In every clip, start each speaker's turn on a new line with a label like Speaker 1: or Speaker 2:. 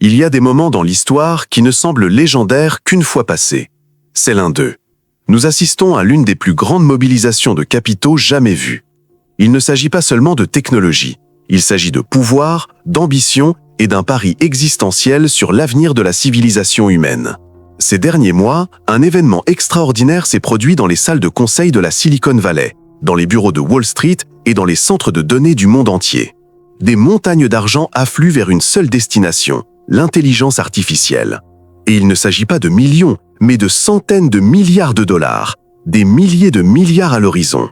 Speaker 1: Il y a des moments dans l'histoire qui ne semblent légendaires qu'une fois passés. C'est l'un d'eux. Nous assistons à l'une des plus grandes mobilisations de capitaux jamais vues. Il ne s'agit pas seulement de technologie, il s'agit de pouvoir, d'ambition et d'un pari existentiel sur l'avenir de la civilisation humaine. Ces derniers mois, un événement extraordinaire s'est produit dans les salles de conseil de la Silicon Valley, dans les bureaux de Wall Street et dans les centres de données du monde entier. Des montagnes d'argent affluent vers une seule destination, l'intelligence artificielle. Et il ne s'agit pas de millions, mais de centaines de milliards de dollars, des milliers de milliards à l'horizon.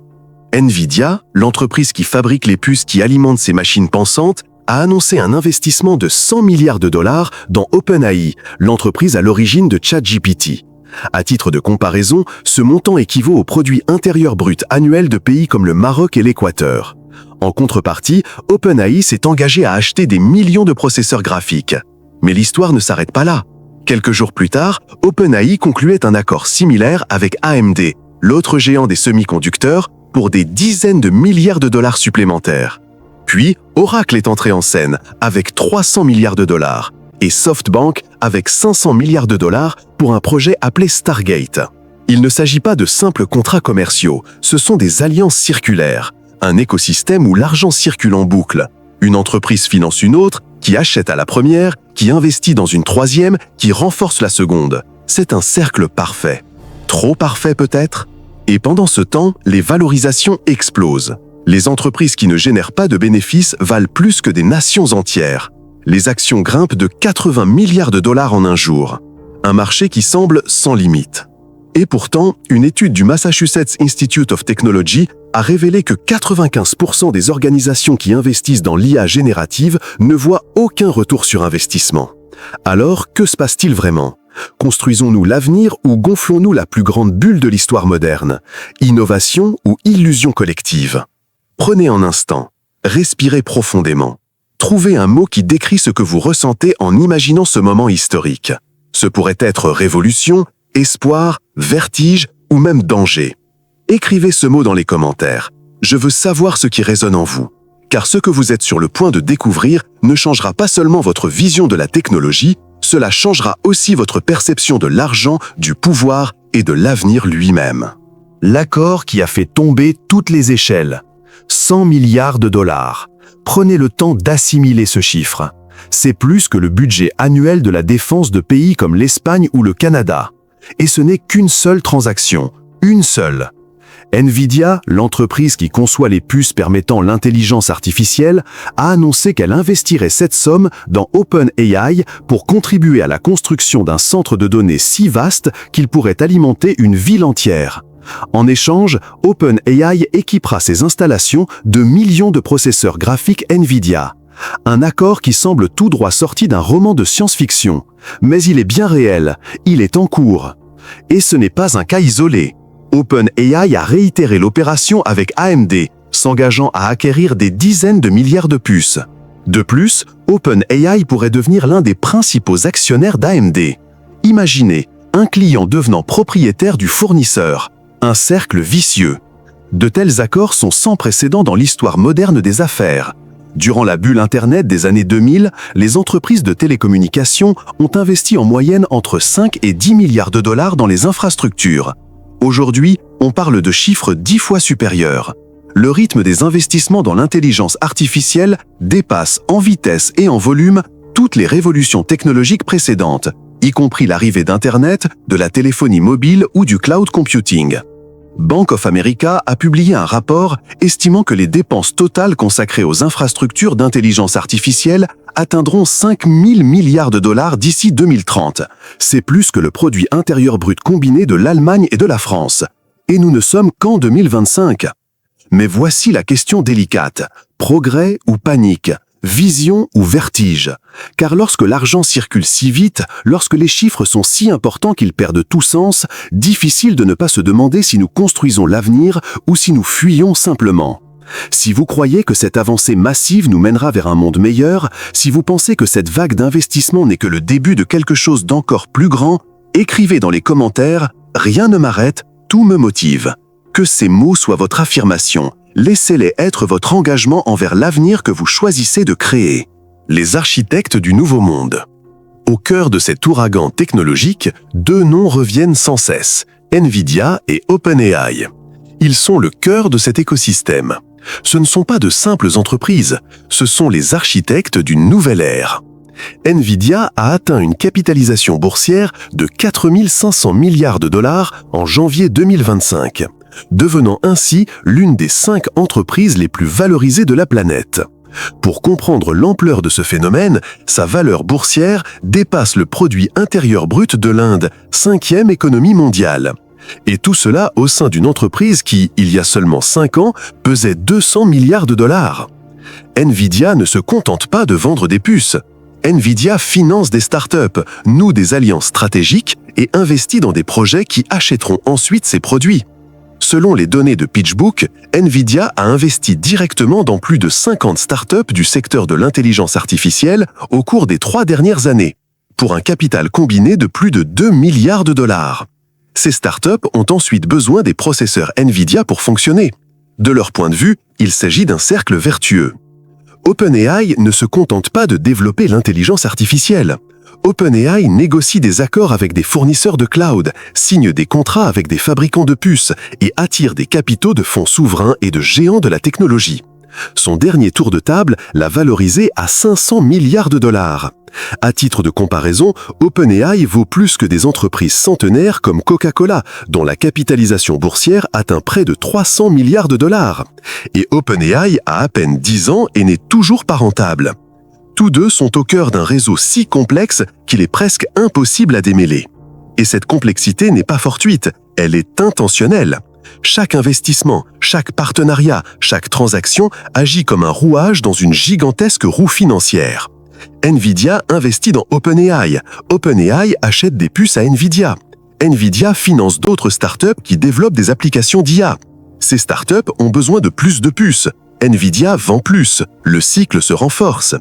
Speaker 1: Nvidia, l'entreprise qui fabrique les puces qui alimentent ces machines pensantes, a annoncé un investissement de 100 milliards de dollars dans OpenAI, l'entreprise à l'origine de ChatGPT. À titre de comparaison, ce montant équivaut au produit intérieur brut annuel de pays comme le Maroc et l'Équateur. En contrepartie, OpenAI s'est engagé à acheter des millions de processeurs graphiques. Mais l'histoire ne s'arrête pas là. Quelques jours plus tard, OpenAI concluait un accord similaire avec AMD, l'autre géant des semi-conducteurs, pour des dizaines de milliards de dollars supplémentaires. Puis, Oracle est entré en scène avec 300 milliards de dollars et SoftBank avec 500 milliards de dollars pour un projet appelé Stargate. Il ne s'agit pas de simples contrats commerciaux, ce sont des alliances circulaires, un écosystème où l'argent circule en boucle. Une entreprise finance une autre, qui achète à la première, qui investit dans une troisième, qui renforce la seconde. C'est un cercle parfait. Trop parfait peut-être ? Et pendant ce temps, les valorisations explosent. Les entreprises qui ne génèrent pas de bénéfices valent plus que des nations entières. Les actions grimpent de 80 milliards de dollars en un jour. Un marché qui semble sans limite. Et pourtant, une étude du Massachusetts Institute of Technology a révélé que 95% des organisations qui investissent dans l'IA générative ne voient aucun retour sur investissement. Alors, que se passe-t-il vraiment ? Construisons-nous l'avenir ou gonflons-nous la plus grande bulle de l'histoire moderne ? Innovation ou illusion collective ? Prenez un instant, respirez profondément. Trouvez un mot qui décrit ce que vous ressentez en imaginant ce moment historique. Ce pourrait être révolution, espoir, vertige ou même danger. Écrivez ce mot dans les commentaires. Je veux savoir ce qui résonne en vous. Car ce que vous êtes sur le point de découvrir ne changera pas seulement votre vision de la technologie, cela changera aussi votre perception de l'argent, du pouvoir et de l'avenir lui-même. L'accord qui a fait tomber toutes les échelles. 100 milliards de dollars. Prenez le temps d'assimiler ce chiffre. C'est plus que le budget annuel de la défense de pays comme l'Espagne ou le Canada. Et ce n'est qu'une seule transaction. Une seule. Nvidia, l'entreprise qui conçoit les puces permettant l'intelligence artificielle, a annoncé qu'elle investirait cette somme dans OpenAI pour contribuer à la construction d'un centre de données si vaste qu'il pourrait alimenter une ville entière. En échange, OpenAI équipera ses installations de millions de processeurs graphiques Nvidia. Un accord qui semble tout droit sorti d'un roman de science-fiction. Mais il est bien réel, il est en cours. Et ce n'est pas un cas isolé. OpenAI a réitéré l'opération avec AMD, s'engageant à acquérir des dizaines de milliards de puces. De plus, OpenAI pourrait devenir l'un des principaux actionnaires d'AMD. Imaginez, un client devenant propriétaire du fournisseur. Un cercle vicieux. De tels accords sont sans précédent dans l'histoire moderne des affaires. Durant la bulle Internet des années 2000, les entreprises de télécommunications ont investi en moyenne entre 5 et 10 milliards de dollars dans les infrastructures. Aujourd'hui, on parle de chiffres 10 fois supérieurs. Le rythme des investissements dans l'intelligence artificielle dépasse en vitesse et en volume toutes les révolutions technologiques précédentes, y compris l'arrivée d'Internet, de la téléphonie mobile ou du cloud computing. Bank of America a publié un rapport estimant que les dépenses totales consacrées aux infrastructures d'intelligence artificielle atteindront 5 000 milliards de dollars d'ici 2030. C'est plus que le produit intérieur brut combiné de l'Allemagne et de la France. Et nous ne sommes qu'en 2025. Mais voici la question délicate. Progrès ou panique ? Vision ou vertige ? Car lorsque l'argent circule si vite, lorsque les chiffres sont si importants qu'ils perdent tout sens, difficile de ne pas se demander si nous construisons l'avenir ou si nous fuyons simplement. Si vous croyez que cette avancée massive nous mènera vers un monde meilleur, si vous pensez que cette vague d'investissement n'est que le début de quelque chose d'encore plus grand, écrivez dans les commentaires « Rien ne m'arrête, tout me motive ». Que ces mots soient votre affirmation. Laissez-les être votre engagement envers l'avenir que vous choisissez de créer. Les architectes du nouveau monde. Au cœur de cet ouragan technologique, deux noms reviennent sans cesse, Nvidia et OpenAI. Ils sont le cœur de cet écosystème. Ce ne sont pas de simples entreprises, ce sont les architectes d'une nouvelle ère. Nvidia a atteint une capitalisation boursière de 4 500 milliards de dollars en janvier 2025, devenant ainsi l'une des 5 entreprises les plus valorisées de la planète. Pour comprendre l'ampleur de ce phénomène, sa valeur boursière dépasse le produit intérieur brut de l'Inde, 5e économie mondiale. Et tout cela au sein d'une entreprise qui, il y a seulement 5 ans, pesait 200 milliards de dollars. Nvidia ne se contente pas de vendre des puces. Nvidia finance des startups, noue des alliances stratégiques et investit dans des projets qui achèteront ensuite ses produits. Selon les données de PitchBook, Nvidia a investi directement dans plus de 50 startups du secteur de l'intelligence artificielle au cours des 3 dernières années, pour un capital combiné de plus de 2 milliards de dollars. Ces startups ont ensuite besoin des processeurs Nvidia pour fonctionner. De leur point de vue, il s'agit d'un cercle vertueux. OpenAI ne se contente pas de développer l'intelligence artificielle. OpenAI négocie des accords avec des fournisseurs de cloud, signe des contrats avec des fabricants de puces et attire des capitaux de fonds souverains et de géants de la technologie. Son dernier tour de table l'a valorisé à 500 milliards de dollars. À titre de comparaison, OpenAI vaut plus que des entreprises centenaires comme Coca-Cola, dont la capitalisation boursière atteint près de 300 milliards de dollars. Et OpenAI a à peine 10 ans et n'est toujours pas rentable. Tous deux sont au cœur d'un réseau si complexe qu'il est presque impossible à démêler. Et cette complexité n'est pas fortuite, elle est intentionnelle. Chaque investissement, chaque partenariat, chaque transaction agit comme un rouage dans une gigantesque roue financière. Nvidia investit dans OpenAI. OpenAI achète des puces à Nvidia. Nvidia finance d'autres startups qui développent des applications d'IA. Ces startups ont besoin de plus de puces. Nvidia vend plus. Le cycle se renforce.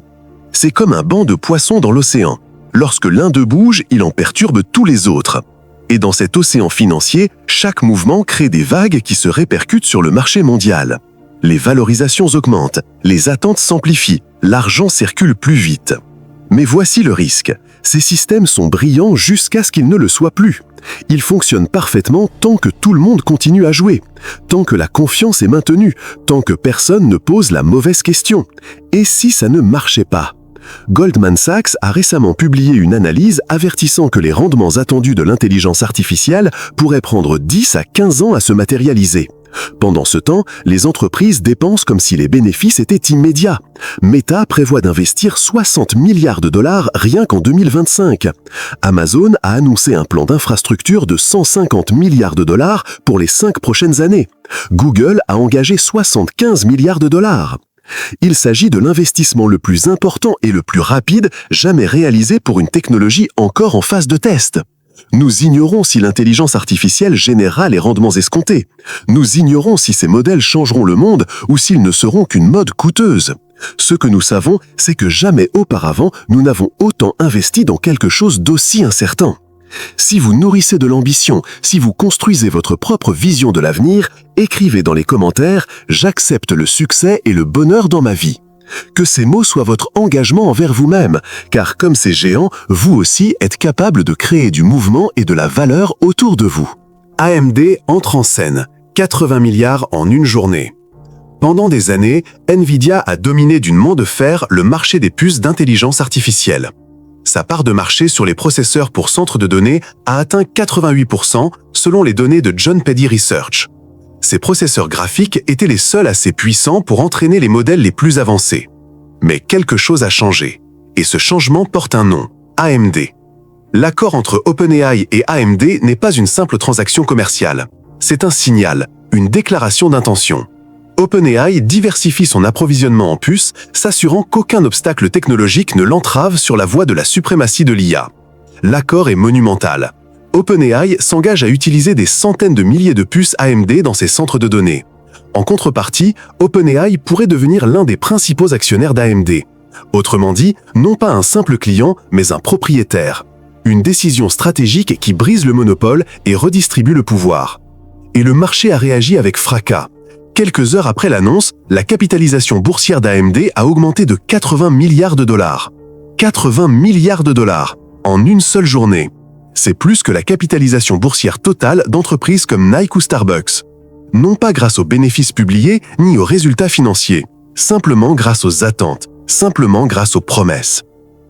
Speaker 1: C'est comme un banc de poissons dans l'océan. Lorsque l'un d'eux bouge, il en perturbe tous les autres. Et dans cet océan financier, chaque mouvement crée des vagues qui se répercutent sur le marché mondial. Les valorisations augmentent, les attentes s'amplifient, l'argent circule plus vite. Mais voici le risque. Ces systèmes sont brillants jusqu'à ce qu'ils ne le soient plus. Ils fonctionnent parfaitement tant que tout le monde continue à jouer, tant que la confiance est maintenue, tant que personne ne pose la mauvaise question. Et si ça ne marchait pas ? Goldman Sachs a récemment publié une analyse avertissant que les rendements attendus de l'intelligence artificielle pourraient prendre 10 à 15 ans à se matérialiser. Pendant ce temps, les entreprises dépensent comme si les bénéfices étaient immédiats. Meta prévoit d'investir 60 milliards de dollars rien qu'en 2025. Amazon a annoncé un plan d'infrastructure de 150 milliards de dollars pour les 5 prochaines années. Google a engagé 75 milliards de dollars. Il s'agit de l'investissement le plus important et le plus rapide jamais réalisé pour une technologie encore en phase de test. Nous ignorons si l'intelligence artificielle générera les rendements escomptés. Nous ignorons si ces modèles changeront le monde ou s'ils ne seront qu'une mode coûteuse. Ce que nous savons, c'est que jamais auparavant nous n'avons autant investi dans quelque chose d'aussi incertain. Si vous nourrissez de l'ambition, si vous construisez votre propre vision de l'avenir, écrivez dans les commentaires « J'accepte le succès et le bonheur dans ma vie ». Que ces mots soient votre engagement envers vous-même, car comme ces géants, vous aussi êtes capable de créer du mouvement et de la valeur autour de vous. AMD entre en scène, 80 milliards en une journée. Pendant des années, Nvidia a dominé d'une main de fer le marché des puces d'intelligence artificielle. Sa part de marché sur les processeurs pour centres de données a atteint 88% selon les données de John Pedy Research. Ces processeurs graphiques étaient les seuls assez puissants pour entraîner les modèles les plus avancés. Mais quelque chose a changé, et ce changement porte un nom, AMD. L'accord entre OpenAI et AMD n'est pas une simple transaction commerciale. C'est un signal, une déclaration d'intention. OpenAI diversifie son approvisionnement en puces, s'assurant qu'aucun obstacle technologique ne l'entrave sur la voie de la suprématie de l'IA. L'accord est monumental. OpenAI s'engage à utiliser des centaines de milliers de puces AMD dans ses centres de données. En contrepartie, OpenAI pourrait devenir l'un des principaux actionnaires d'AMD. Autrement dit, non pas un simple client, mais un propriétaire. Une décision stratégique qui brise le monopole et redistribue le pouvoir. Et le marché a réagi avec fracas. Quelques heures après l'annonce, la capitalisation boursière d'AMD a augmenté de 80 milliards de dollars. 80 milliards de dollars! en une seule journée. C'est plus que la capitalisation boursière totale d'entreprises comme Nike ou Starbucks. Non pas grâce aux bénéfices publiés ni aux résultats financiers, simplement grâce aux attentes, simplement grâce aux promesses.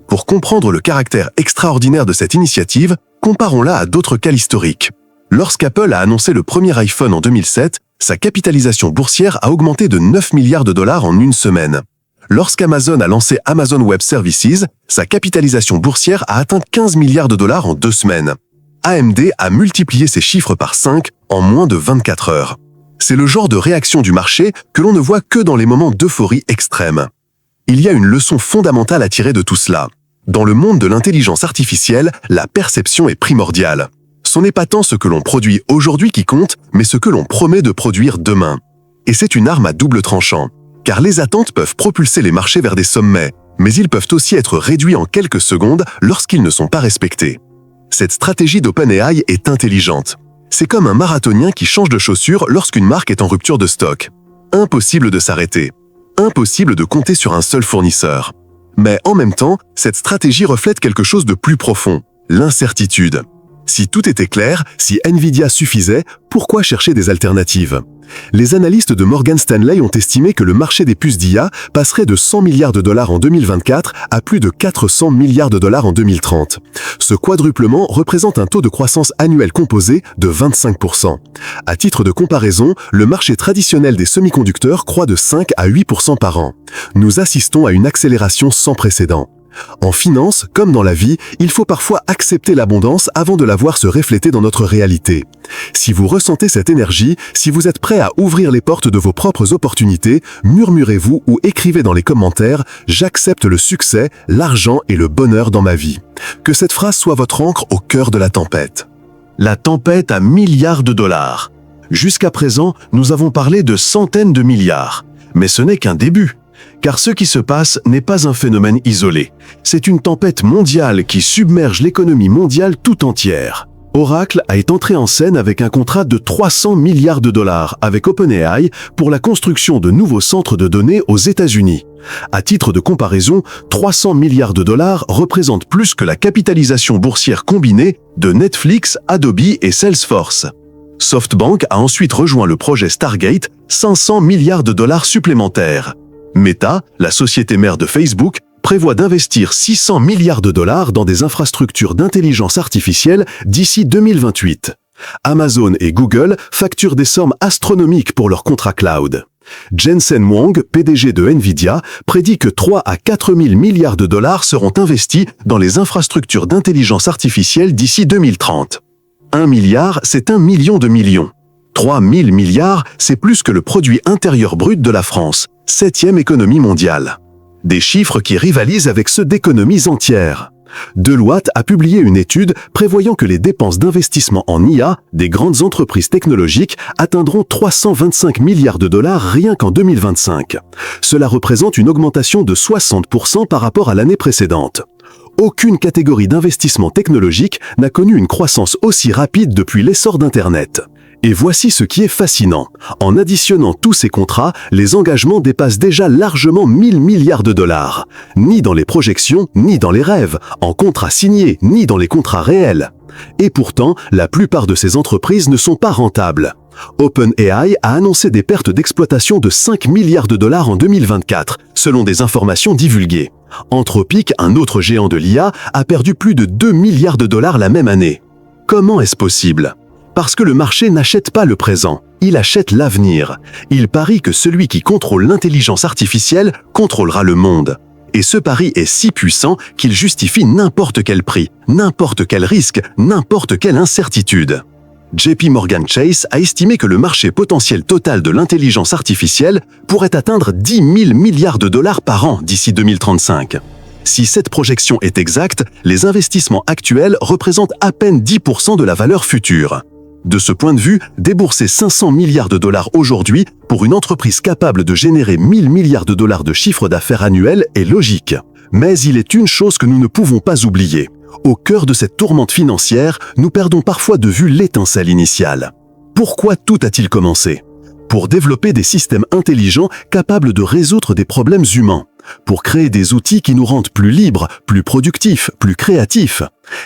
Speaker 1: Pour comprendre le caractère extraordinaire de cette initiative, comparons-la à d'autres cas historiques. Lorsqu'Apple a annoncé le premier iPhone en 2007, sa capitalisation boursière a augmenté de 9 milliards de dollars en une semaine. Lorsqu'Amazon a lancé Amazon Web Services, sa capitalisation boursière a atteint 15 milliards de dollars en 2 semaines. AMD a multiplié ses chiffres par 5 en moins de 24 heures. C'est le genre de réaction du marché que l'on ne voit que dans les moments d'euphorie extrême. Il y a une leçon fondamentale à tirer de tout cela. Dans le monde de l'intelligence artificielle, la perception est primordiale. Ce n'est pas tant ce que l'on produit aujourd'hui qui compte, mais ce que l'on promet de produire demain. Et c'est une arme à double tranchant. Car les attentes peuvent propulser les marchés vers des sommets, mais ils peuvent aussi être réduits en quelques secondes lorsqu'ils ne sont pas respectés. Cette stratégie d'OpenAI est intelligente. C'est comme un marathonien qui change de chaussures lorsqu'une marque est en rupture de stock. Impossible de s'arrêter. Impossible de compter sur un seul fournisseur. Mais en même temps, cette stratégie reflète quelque chose de plus profond, l'incertitude. Si tout était clair, si Nvidia suffisait, pourquoi chercher des alternatives ? Les analystes de Morgan Stanley ont estimé que le marché des puces d'IA passerait de 100 milliards de dollars en 2024 à plus de 400 milliards de dollars en 2030. Ce quadruplement représente un taux de croissance annuel composé de 25%. À titre de comparaison, le marché traditionnel des semi-conducteurs croît de 5 à 8% par an. Nous assistons à une accélération sans précédent. En finance, comme dans la vie, il faut parfois accepter l'abondance avant de la voir se refléter dans notre réalité. Si vous ressentez cette énergie, si vous êtes prêt à ouvrir les portes de vos propres opportunités, murmurez-vous ou écrivez dans les commentaires « J'accepte le succès, l'argent et le bonheur dans ma vie ». Que cette phrase soit votre ancre au cœur de la tempête. La tempête à milliards de dollars. Jusqu'à présent, nous avons parlé de centaines de milliards. Mais ce n'est qu'un début. Car ce qui se passe n'est pas un phénomène isolé. C'est une tempête mondiale qui submerge l'économie mondiale tout entière. Oracle est entré en scène avec un contrat de 300 milliards de dollars avec OpenAI pour la construction de nouveaux centres de données aux États-Unis. À titre de comparaison, 300 milliards de dollars représentent plus que la capitalisation boursière combinée de Netflix, Adobe et Salesforce. SoftBank a ensuite rejoint le projet Stargate, 500 milliards de dollars supplémentaires. Meta, la société mère de Facebook, prévoit d'investir 600 milliards de dollars dans des infrastructures d'intelligence artificielle d'ici 2028. Amazon et Google facturent des sommes astronomiques pour leurs contrats cloud. Jensen Huang, PDG de Nvidia, prédit que 3 à 4 000 milliards de dollars seront investis dans les infrastructures d'intelligence artificielle d'ici 2030. 1 milliard, c'est 1 million de millions. 3 000 milliards, c'est plus que le produit intérieur brut de la France, 7e économie mondiale. Des chiffres qui rivalisent avec ceux d'économies entières. Deloitte a publié une étude prévoyant que les dépenses d'investissement en IA des grandes entreprises technologiques atteindront 325 milliards de dollars rien qu'en 2025. Cela représente une augmentation de 60% par rapport à l'année précédente. Aucune catégorie d'investissement technologique n'a connu une croissance aussi rapide depuis l'essor d'Internet. Et voici ce qui est fascinant. En additionnant tous ces contrats, les engagements dépassent déjà largement 1000 milliards de dollars. Ni dans les projections, ni dans les rêves, en contrats signés, ni dans les contrats réels. Et pourtant, la plupart de ces entreprises ne sont pas rentables. OpenAI a annoncé des pertes d'exploitation de 5 milliards de dollars en 2024, selon des informations divulguées. Anthropic, un autre géant de l'IA, a perdu plus de 2 milliards de dollars la même année. Comment est-ce possible ? Parce que le marché n'achète pas le présent, il achète l'avenir. Il parie que celui qui contrôle l'intelligence artificielle contrôlera le monde. Et ce pari est si puissant qu'il justifie n'importe quel prix, n'importe quel risque, n'importe quelle incertitude. JP Morgan Chase a estimé que le marché potentiel total de l'intelligence artificielle pourrait atteindre 10 000 milliards de dollars par an d'ici 2035. Si cette projection est exacte, les investissements actuels représentent à peine 10% de la valeur future. De ce point de vue, débourser 500 milliards de dollars aujourd'hui pour une entreprise capable de générer 1000 milliards de dollars de chiffre d'affaires annuel est logique. Mais il est une chose que nous ne pouvons pas oublier. Au cœur de cette tourmente financière, nous perdons parfois de vue l'étincelle initiale. Pourquoi tout a-t-il commencé ? Pour développer des systèmes intelligents capables de résoudre des problèmes humains.
Speaker 2: pour créer des outils qui nous rendent plus libres, plus productifs, plus créatifs.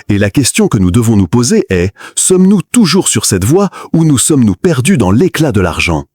Speaker 2: Et la question que nous devons nous poser est, sommes-nous toujours sur cette voie ou nous sommes-nous perdus dans l'éclat de l'argent ?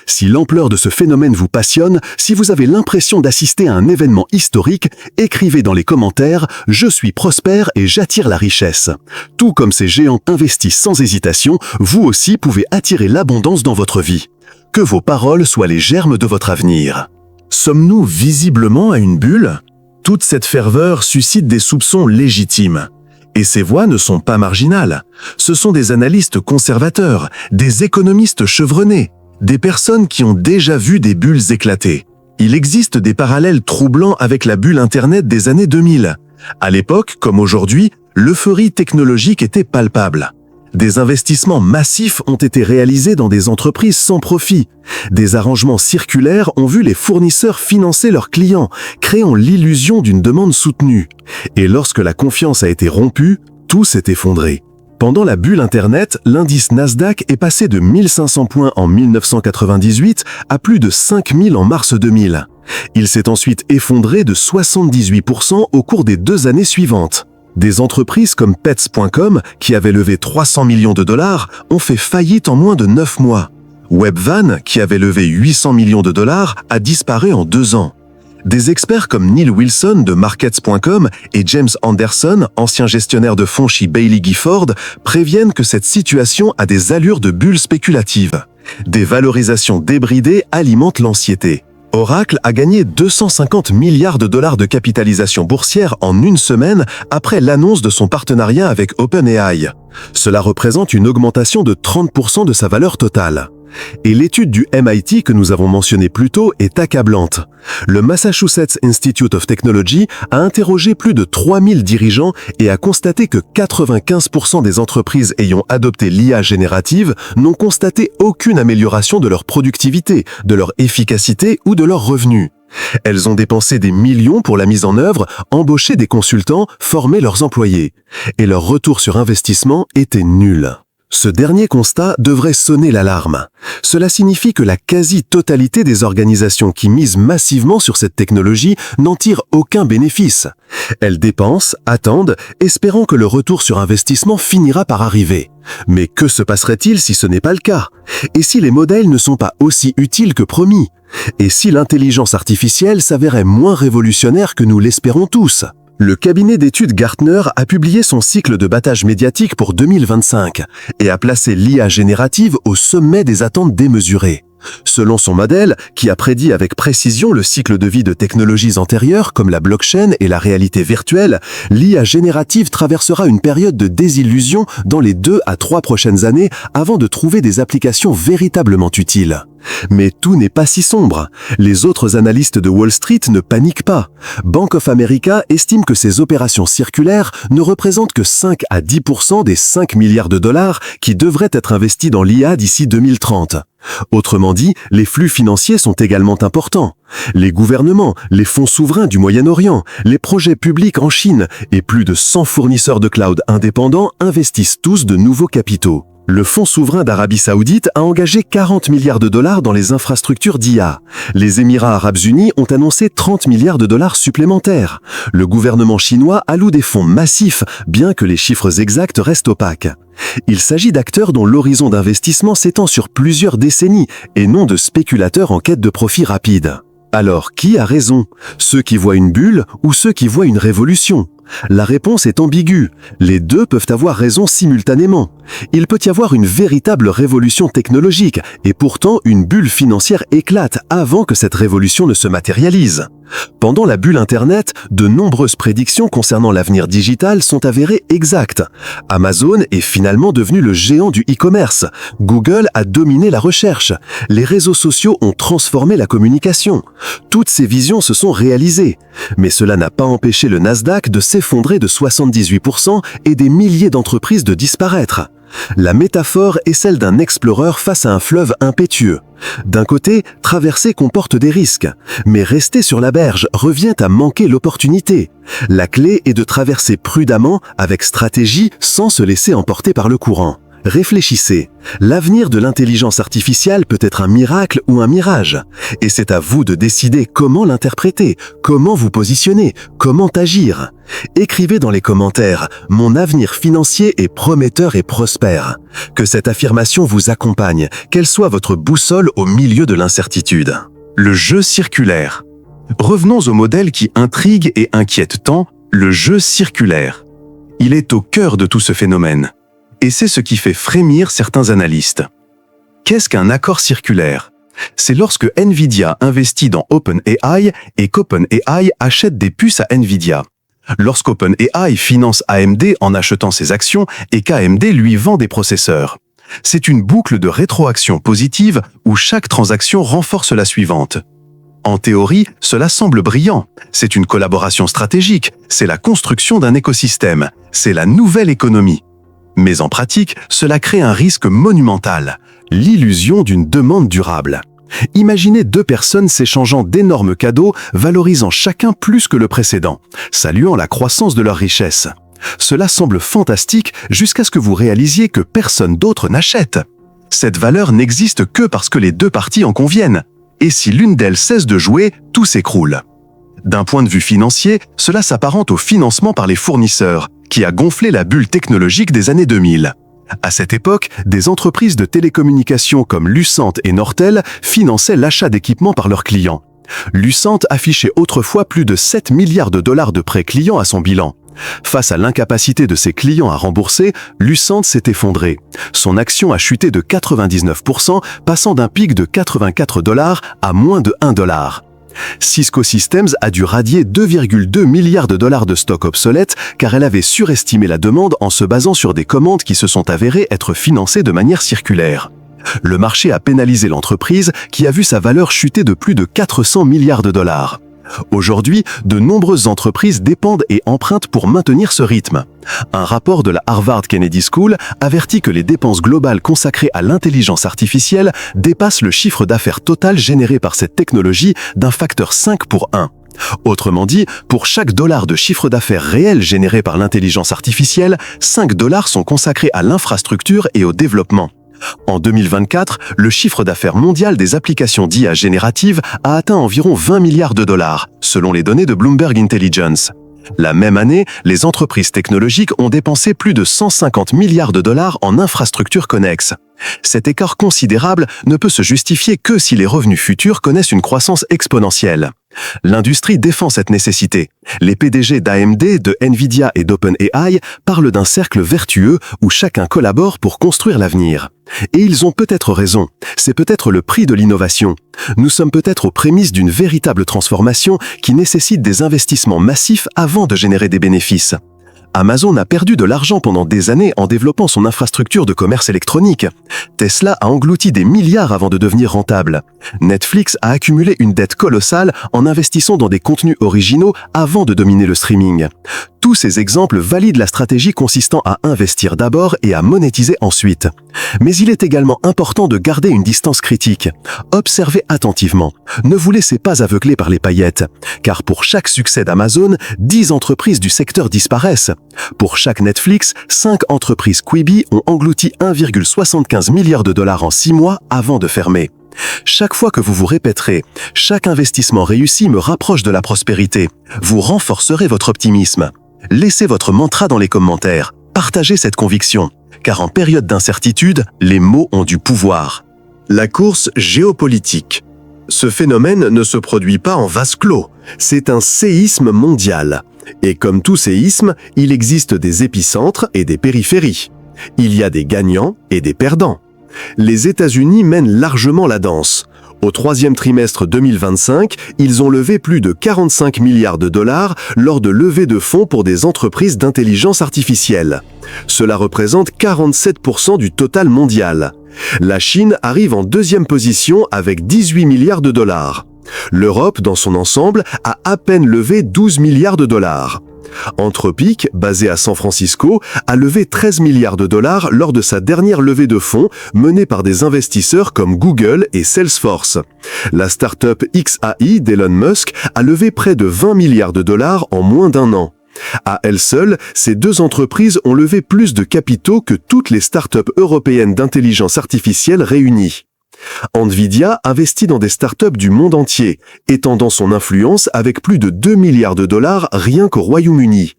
Speaker 2: Si l'ampleur de ce phénomène vous passionne, si vous avez l'impression d'assister à un événement historique, écrivez dans les commentaires « Je suis prospère et j'attire la richesse ». Tout comme ces géants investissent sans hésitation, vous aussi pouvez attirer l'abondance dans votre vie. Que vos paroles soient les germes de votre avenir.
Speaker 3: Sommes-nous visiblement à une bulle ? Toute cette ferveur suscite des soupçons légitimes. Et ces voix ne sont pas marginales. Ce sont des analystes conservateurs, des économistes chevronnés, des personnes qui ont déjà vu des bulles éclater. Il existe des parallèles troublants avec la bulle Internet des années 2000. À l'époque, comme aujourd'hui, l'euphorie technologique était palpable. Des investissements massifs ont été réalisés dans des entreprises sans profit. Des arrangements circulaires ont vu les fournisseurs financer leurs clients, créant l'illusion d'une demande soutenue. Et lorsque la confiance a été rompue, tout s'est effondré. Pendant la bulle Internet, l'indice Nasdaq est passé de 1500 points en 1998 à plus de 5000 en mars 2000. Il s'est ensuite effondré de 78% au cours des 2 années suivantes. Des entreprises comme Pets.com, qui avaient levé 300 millions de dollars, ont fait faillite en moins de 9 mois. Webvan, qui avait levé 800 millions de dollars, a disparu en 2 ans. Des experts comme Neil Wilson de Markets.com et James Anderson, ancien gestionnaire de fonds chez Baillie Gifford, préviennent que cette situation a des allures de bulle spéculative. Des valorisations débridées alimentent l'anxiété. Oracle a gagné 250 milliards de dollars de capitalisation boursière en 1 semaine après l'annonce de son partenariat avec OpenAI. Cela représente une augmentation de 30% de sa valeur totale. Et l'étude du MIT que nous avons mentionnée plus tôt est accablante. Le Massachusetts Institute of Technology a interrogé plus de 3000 dirigeants et a constaté que 95% des entreprises ayant adopté l'IA générative n'ont constaté aucune amélioration de leur productivité, de leur efficacité ou de leurs revenus. Elles ont dépensé des millions pour la mise en œuvre, embauché des consultants, formé leurs employés. Et leur retour sur investissement était nul. Ce dernier constat devrait sonner l'alarme. Cela signifie que la quasi-totalité des organisations qui misent massivement sur cette technologie n'en tirent aucun bénéfice. Elles dépensent, attendent, espérant que le retour sur investissement finira par arriver. Mais que se passerait-il si ce n'est pas le cas? Et si les modèles ne sont pas aussi utiles que promis? Et si l'intelligence artificielle s'avérait moins révolutionnaire que nous l'espérons tous? Le cabinet d'études Gartner a publié son cycle de battage médiatique pour 2025 et a placé l'IA générative au sommet des attentes démesurées. Selon son modèle, qui a prédit avec précision le cycle de vie de technologies antérieures comme la blockchain et la réalité virtuelle, l'IA générative traversera une période de désillusion dans les 2 à 3 prochaines années avant de trouver des applications véritablement utiles. Mais tout n'est pas si sombre. Les autres analystes de Wall Street ne paniquent pas. Bank of America estime que ces opérations circulaires ne représentent que 5 à 10% des 5 milliards de dollars qui devraient être investis dans l'IA d'ici 2030. Autrement dit, les flux financiers sont également importants. Les gouvernements, les fonds souverains du Moyen-Orient, les projets publics en Chine et plus de 100 fournisseurs de cloud indépendants investissent tous de nouveaux capitaux. Le Fonds souverain d'Arabie Saoudite a engagé 40 milliards de dollars dans les infrastructures d'IA. Les Émirats arabes unis ont annoncé 30 milliards de dollars supplémentaires. Le gouvernement chinois alloue des fonds massifs, bien que les chiffres exacts restent opaques. Il s'agit d'acteurs dont l'horizon d'investissement s'étend sur plusieurs décennies et non de spéculateurs en quête de profit rapide. Alors, qui a raison? Ceux qui voient une bulle ou ceux qui voient une révolution? La réponse est ambiguë. Les deux peuvent avoir raison simultanément. Il peut y avoir une véritable révolution technologique et pourtant une bulle financière éclate avant que cette révolution ne se matérialise. Pendant la bulle Internet, de nombreuses prédictions concernant l'avenir digital sont avérées exactes. Amazon est finalement devenu le géant du e-commerce. Google a dominé la recherche. Les réseaux sociaux ont transformé la communication. Toutes ces visions se sont réalisées. Mais cela n'a pas empêché le Nasdaq de s'effondrer de 78% et des milliers d'entreprises de disparaître. La métaphore est celle d'un explorer face à un fleuve impétueux. D'un côté, traverser comporte des risques, mais rester sur la berge revient à manquer l'opportunité. La clé est de traverser prudemment, avec stratégie, sans se laisser emporter par le courant.
Speaker 2: Réfléchissez, l'avenir de l'intelligence artificielle peut être un miracle ou un mirage, et c'est à vous de décider comment l'interpréter, comment vous positionner, comment agir. Écrivez dans les commentaires « Mon avenir financier est prometteur et prospère ». Que cette affirmation vous accompagne, qu'elle soit votre boussole au milieu de l'incertitude.
Speaker 1: Le jeu circulaire. Revenons au modèle qui intrigue et inquiète tant, le jeu circulaire. Il est au cœur de tout ce phénomène. Et c'est ce qui fait frémir certains analystes. Qu'est-ce qu'un accord circulaire? C'est lorsque Nvidia investit dans OpenAI et qu'OpenAI achète des puces à Nvidia. Lorsqu'OpenAI finance AMD en achetant ses actions et qu'AMD lui vend des processeurs. C'est une boucle de rétroaction positive où chaque transaction renforce la suivante. En théorie, cela semble brillant. C'est une collaboration stratégique, c'est la construction d'un écosystème, c'est la nouvelle économie. Mais en pratique, cela crée un risque monumental.
Speaker 2: L'illusion d'une demande durable. Imaginez deux personnes s'échangeant d'énormes cadeaux, valorisant chacun plus que le précédent, saluant la croissance de leur richesse. Cela semble fantastique jusqu'à ce que vous réalisiez que personne d'autre n'achète. Cette valeur n'existe que parce que les deux parties en conviennent. Et si l'une d'elles cesse de jouer, tout s'écroule. D'un point de vue financier, cela s'apparente au financement par les fournisseurs, qui a gonflé la bulle technologique des années 2000. À cette époque, des entreprises de télécommunications comme Lucent et Nortel finançaient l'achat d'équipements par leurs clients. Lucent affichait autrefois plus de 7 milliards de dollars de prêts clients à son bilan. Face à l'incapacité de ses clients à rembourser, Lucent s'est effondré. Son action a chuté de 99%, passant d'un pic de 84 $ à moins de 1 $. Cisco Systems a dû radier 2,2 milliards de dollars de stocks obsolètes car elle avait surestimé la demande en se basant sur des commandes qui se sont avérées être financées de manière circulaire. Le marché a pénalisé l'entreprise qui a vu sa valeur chuter de plus de 400 milliards de dollars. Aujourd'hui, de nombreuses entreprises dépendent et empruntent pour maintenir ce rythme. Un rapport de la Harvard Kennedy School avertit que les dépenses globales consacrées à l'intelligence artificielle dépassent le chiffre d'affaires total généré par cette technologie d'un facteur 5 pour 1. Autrement dit, pour chaque dollar de chiffre d'affaires réel généré par l'intelligence artificielle, 5 $ sont consacrés à l'infrastructure et au développement. En 2024, le chiffre d'affaires mondial des applications d'IA générative a atteint environ 20 milliards de dollars, selon les données de Bloomberg Intelligence. La même année, les entreprises technologiques ont dépensé plus de 150 milliards de dollars en infrastructures connexes. Cet écart considérable ne peut se justifier que si les revenus futurs connaissent une croissance exponentielle. L'industrie défend cette nécessité. Les PDG d'AMD, de Nvidia et d'OpenAI parlent d'un cercle vertueux où chacun collabore pour construire l'avenir. Et ils ont peut-être raison. C'est peut-être le prix de l'innovation. Nous sommes peut-être aux prémices d'une véritable transformation qui nécessite des investissements massifs avant de générer des bénéfices. Amazon a perdu de l'argent pendant des années en développant son infrastructure de commerce électronique. Tesla a englouti des milliards avant de devenir rentable. Netflix a accumulé une dette colossale en investissant dans des contenus originaux avant de dominer le streaming. Tous ces exemples valident la stratégie consistant à investir d'abord et à monétiser ensuite. Mais il est également important de garder une distance critique. Observez attentivement. Ne vous laissez pas aveugler par les paillettes. Car pour chaque succès d'Amazon, 10 entreprises du secteur disparaissent. Pour chaque Netflix, 5 entreprises Quibi ont englouti 1,75 milliard de dollars en 6 mois avant de fermer. Chaque fois que vous vous répéterez « Chaque investissement réussi me rapproche de la prospérité », vous renforcerez votre optimisme. Laissez votre mantra dans les commentaires. Partagez cette conviction. Car en période d'incertitude, les mots ont du pouvoir.
Speaker 3: La course géopolitique. Ce phénomène ne se produit pas en vase clos. C'est un séisme mondial. Et comme tout séisme, il existe des épicentres et des périphéries. Il y a des gagnants et des perdants. Les États-Unis mènent largement la danse. Au troisième trimestre 2025, ils ont levé plus de 45 milliards de dollars lors de levées de fonds pour des entreprises d'intelligence artificielle. Cela représente 47% du total mondial. La Chine arrive en deuxième position avec 18 milliards de dollars. L'Europe, dans son ensemble, a à peine levé 12 milliards de dollars. Anthropic, basé à San Francisco, a levé 13 milliards de dollars lors de sa dernière levée de fonds menée par des investisseurs comme Google et Salesforce. La start-up XAI d'Elon Musk a levé près de 20 milliards de dollars en moins d'un an.
Speaker 2: À elles seules, ces deux entreprises ont levé plus de capitaux que toutes les startups européennes d'intelligence artificielle réunies. Nvidia investit dans des startups du monde entier, étendant son influence avec plus de 2 milliards de dollars rien qu'au Royaume-Uni.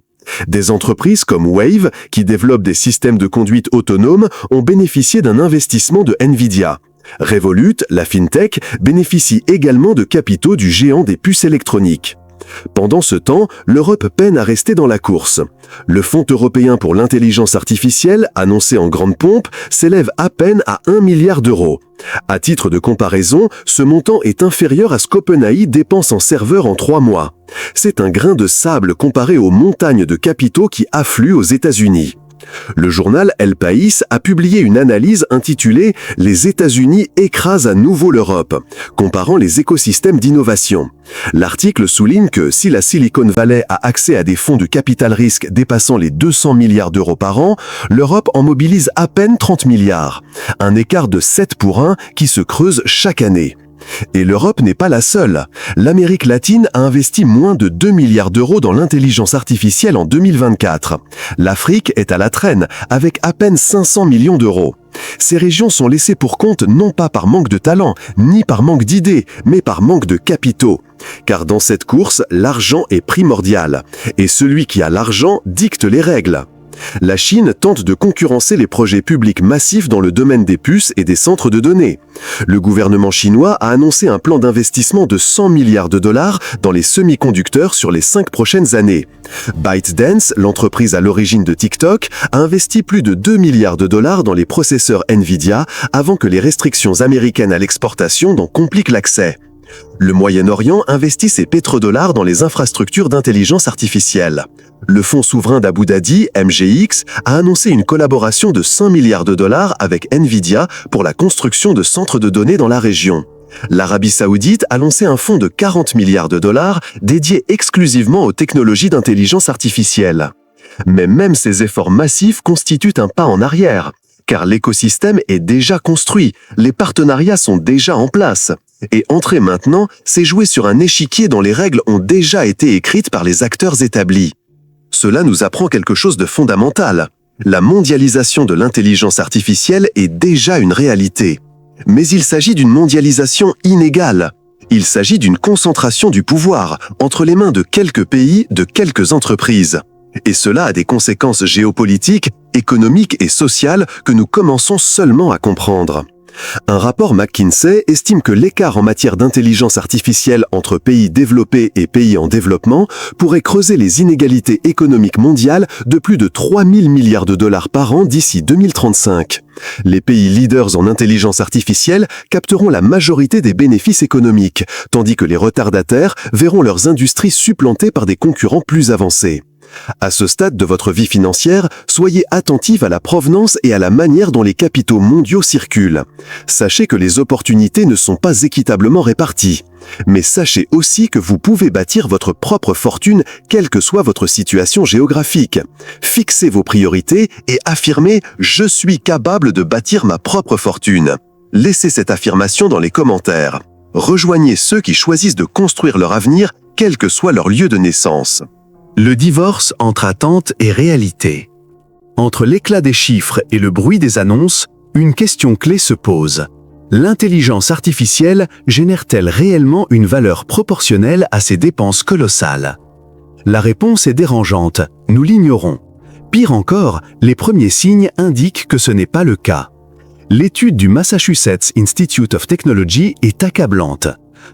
Speaker 2: Des entreprises comme Wave, qui développent des systèmes de conduite autonome, ont bénéficié d'un investissement de Nvidia. Revolut, la fintech, bénéficie également de capitaux du géant des puces électroniques. Pendant ce temps, l'Europe peine à rester dans la course. Le Fonds européen pour l'intelligence artificielle, annoncé en grande pompe, s'élève à peine à 1 milliard d'euros. À titre de comparaison, ce montant est inférieur à ce qu'OpenAI dépense en serveurs en 3 mois. C'est un grain de sable comparé aux montagnes de capitaux qui affluent aux États-Unis. Le journal El País a publié une analyse intitulée « Les États-Unis écrasent à nouveau l'Europe », comparant les écosystèmes d'innovation. L'article souligne que si la Silicon Valley a accès à des fonds de capital risque dépassant les 200 milliards d'euros par an, l'Europe en mobilise à peine 30 milliards. Un écart de 7 pour 1 qui se creuse chaque année. Et l'Europe n'est pas la seule. L'Amérique latine a investi moins de 2 milliards d'euros dans l'intelligence artificielle en 2024. L'Afrique est à la traîne, avec à peine 500 millions d'euros. Ces régions sont laissées pour compte non pas par manque de talent, ni par manque d'idées, mais par manque de capitaux. Car dans cette course, l'argent est primordial. Et celui qui a l'argent dicte les règles. La Chine tente de concurrencer les projets publics massifs dans le domaine des puces et des centres de données. Le gouvernement chinois a annoncé un plan d'investissement de 100 milliards de dollars dans les semi-conducteurs sur les 5 prochaines années. ByteDance, l'entreprise à l'origine de TikTok, a investi plus de 2 milliards de dollars dans les processeurs Nvidia avant que les restrictions américaines à l'exportation n'en compliquent l'accès. Le Moyen-Orient investit ses pétrodollars dans les infrastructures d'intelligence artificielle. Le fonds souverain d'Abu Dhabi, MGX, a annoncé une collaboration de 5 milliards de dollars avec Nvidia pour la construction de centres de données dans la région. L'Arabie Saoudite a lancé un fonds de 40 milliards de dollars dédié exclusivement aux technologies d'intelligence artificielle. Mais même ces efforts massifs constituent un pas en arrière, car l'écosystème est déjà construit, les partenariats sont déjà en place. Et entrer maintenant, c'est jouer sur un échiquier dont les règles ont déjà été écrites par les acteurs établis. Cela nous apprend quelque chose de fondamental. La mondialisation de l'intelligence artificielle est déjà une réalité. Mais il s'agit d'une mondialisation inégale. Il s'agit d'une concentration du pouvoir entre les mains de quelques pays, de quelques entreprises. Et cela a des conséquences géopolitiques, économiques et sociales que nous commençons seulement à comprendre. Un rapport McKinsey estime que l'écart en matière d'intelligence artificielle entre pays développés et pays en développement pourrait creuser les inégalités économiques mondiales de plus de 3 000 milliards de dollars par an d'ici 2035. Les pays leaders en intelligence artificielle capteront la majorité des bénéfices économiques, tandis que les retardataires verront leurs industries supplantées par des concurrents plus avancés. À ce stade de votre vie financière, soyez attentifs à la provenance et à la manière dont les capitaux mondiaux circulent. Sachez que les opportunités ne sont pas équitablement réparties. Mais sachez aussi que vous pouvez bâtir votre propre fortune, quelle que soit votre situation géographique. Fixez vos priorités et affirmez « Je suis capable de bâtir ma propre fortune ». Laissez cette affirmation dans les commentaires. Rejoignez ceux qui choisissent de construire leur avenir, quel que soit leur lieu de naissance.
Speaker 1: Le divorce entre attente et réalité. Entre l'éclat des chiffres et le bruit des annonces, une question clé se pose. L'intelligence artificielle génère-t-elle réellement une valeur proportionnelle à ses dépenses colossales? La réponse est dérangeante, nous l'ignorons. Pire encore, les premiers signes indiquent que ce n'est pas le cas. L'étude du Massachusetts Institute of Technology est accablante.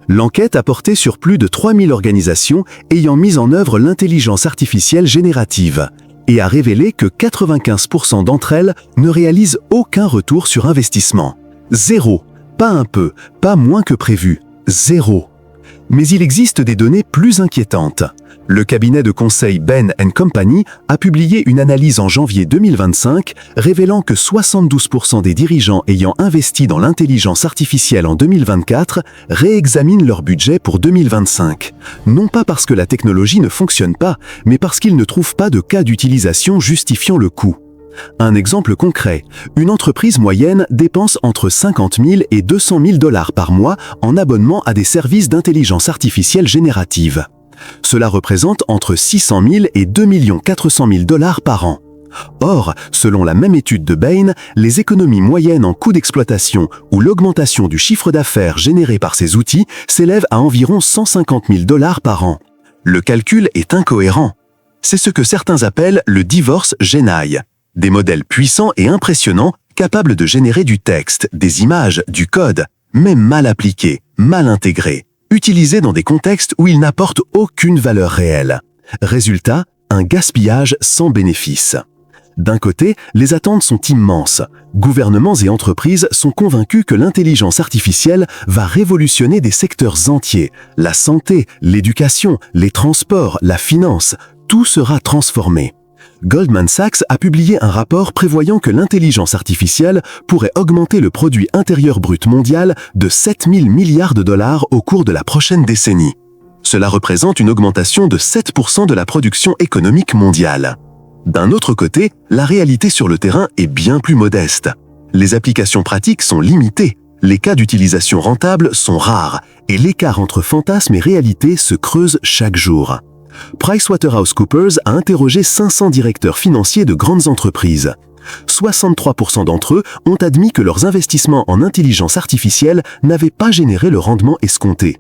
Speaker 1: L'enquête a porté sur plus de 3000 organisations ayant mis en œuvre l'intelligence artificielle générative et a révélé que 95% d'entre elles ne réalisent aucun retour sur investissement. Zéro. Pas un peu, pas moins que prévu. Zéro. Mais il existe des données plus inquiétantes. Le cabinet de conseil Bain & Company a publié une analyse en janvier 2025 révélant que 72% des dirigeants ayant investi dans l'intelligence artificielle en 2024 réexaminent leur budget pour 2025. Non pas parce que la technologie ne fonctionne pas, mais parce qu'ils ne trouvent pas de cas d'utilisation justifiant le coût. Un exemple concret, une entreprise moyenne dépense entre 50 000 et 200 000 $ par mois en abonnement à des services d'intelligence artificielle générative.
Speaker 2: Cela représente entre 600 000 et 2 400 000 $ par an. Or, selon la même étude de Bain, les économies moyennes en coûts d'exploitation ou l'augmentation du chiffre d'affaires généré par ces outils s'élèvent à environ 150 000 $ par an. Le calcul est incohérent. C'est ce que certains appellent le divorce Genai. Des modèles puissants et impressionnants capables de générer du texte, des images, du code, mais mal appliqués, mal intégrés, utilisés dans des contextes où ils n'apportent aucune valeur réelle. Résultat, un gaspillage sans bénéfice. D'un côté, les attentes sont immenses. Gouvernements et entreprises sont convaincus que l'intelligence artificielle va révolutionner des secteurs entiers. La santé, l'éducation, les transports, la finance, tout sera transformé. Goldman Sachs a publié un rapport prévoyant que l'intelligence artificielle pourrait augmenter le produit intérieur brut mondial de 7 000 milliards de dollars au cours de la prochaine décennie. Cela représente une augmentation de 7% de la production économique mondiale. D'un autre côté, la réalité sur le terrain est bien plus modeste. Les applications pratiques sont limitées, les cas d'utilisation rentables sont rares, et l'écart entre fantasme et réalité se creuse chaque jour. PricewaterhouseCoopers a interrogé 500 directeurs financiers de grandes entreprises. 63% d'entre eux ont admis que leurs investissements en intelligence artificielle n'avaient pas généré le rendement escompté.